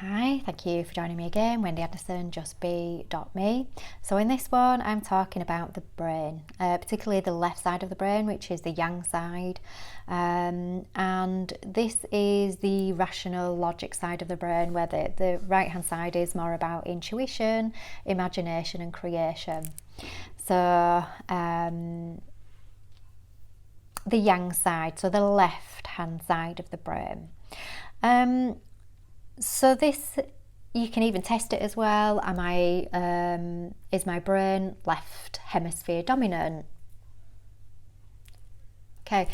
Hi, thank you for joining me again, Wendy Anderson, justbe.me. So in this one, I'm talking about the brain, particularly the left side of the brain, which is the yang side. And this is the rational logic side of the brain, where the right-hand side is more about intuition, imagination and creation. So the yang side, so the left-hand side of the brain. So this, you can even test it as well. Is my brain left hemisphere dominant? Okay,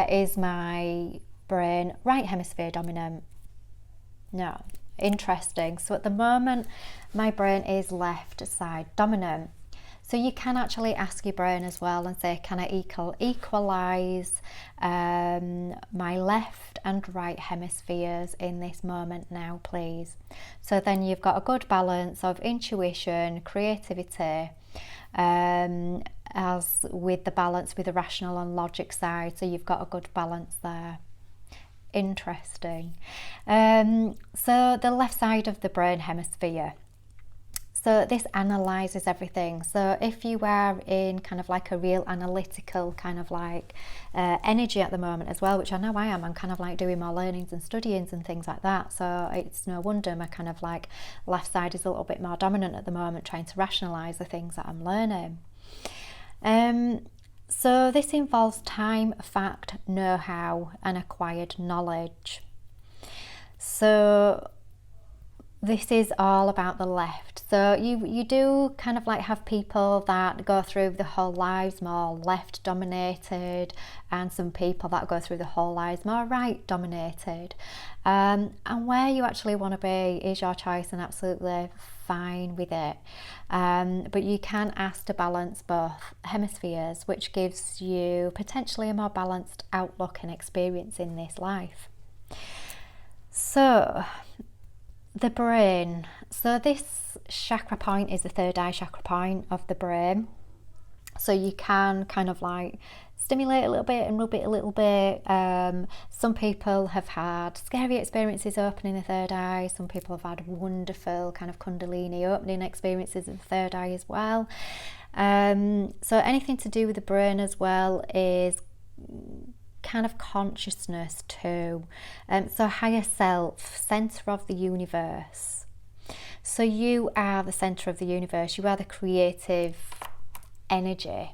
is my brain right hemisphere dominant? No. Interesting. So at the moment, my brain is left side dominant. So you can actually ask your brain as well and say, can I equalise my left and right hemispheres in this moment now, please? So then you've got a good balance of intuition, creativity, as with the balance with the rational and logic side. So you've got a good balance there. Interesting. So the left side of the brain hemisphere. So this analyzes everything. So if you are in kind of like a real analytical kind of like energy at the moment as well, which I know I am, I'm kind of like doing more learnings and studyings and things like that. So it's no wonder my kind of like left side is a little bit more dominant at the moment, trying to rationalize the things that I'm learning. So this involves time, fact, know-how and acquired knowledge. So this is all about the left. So you do kind of like have people that go through the whole lives more left dominated, and some people that go through the whole lives more right dominated. And where you actually want to be is your choice, and absolutely fine with it. But you can ask to balance both hemispheres, which gives you potentially a more balanced outlook and experience in this life. So the brain. So this chakra point is the third eye chakra point of the brain. So you can kind of like stimulate a little bit and rub it a little bit. Some people have had scary experiences opening the third eye. Some people have had wonderful kind of kundalini opening experiences of the third eye as well. So anything to do with the brain as well is kind of consciousness too. So higher self, center of the universe. So you are the center of the universe. You are the creative energy.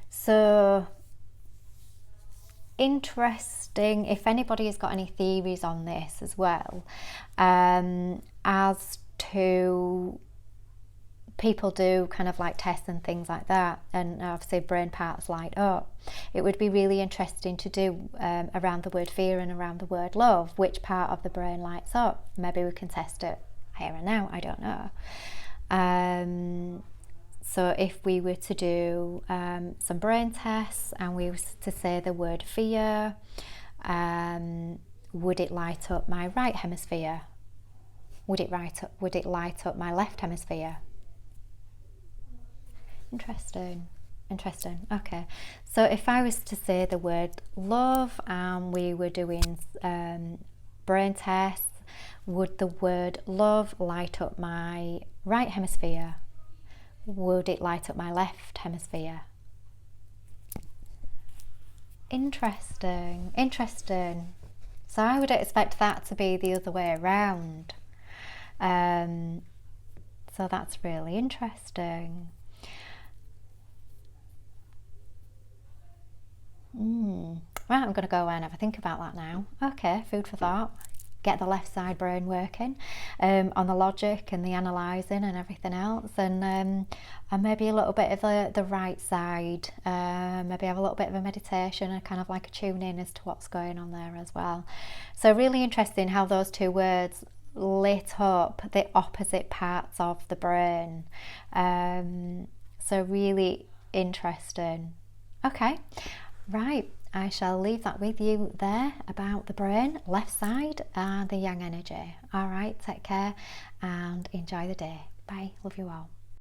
So interesting if anybody has got any theories on this as well, as to people do kind of like tests and things like that, and obviously brain parts light up. It would be really interesting to do around the word fear and around the word love, which part of the brain lights up. Maybe we can test it here and now, I don't know. So if we were to do some brain tests and we were to say the word fear, would it light up my right hemisphere? Would it light up my left hemisphere? Interesting. Okay, so if I was to say the word love and we were doing brain tests, would the word love light up my right hemisphere? Would it light up my left hemisphere? Interesting. So I would expect that to be the other way around. So that's really interesting. Right, I'm going to go away and have a think about that now. Okay, food for thought. Get the left side brain working on the logic and the analysing and everything else, and maybe a little bit of the right side. Maybe have a little bit of a meditation and kind of like a tune in as to what's going on there as well. So really interesting how those two words lit up the opposite parts of the brain. So really interesting. Okay. Right, I shall leave that with you there about the brain, left side, and the yang energy. All right, take care and enjoy the day. Bye, love you all.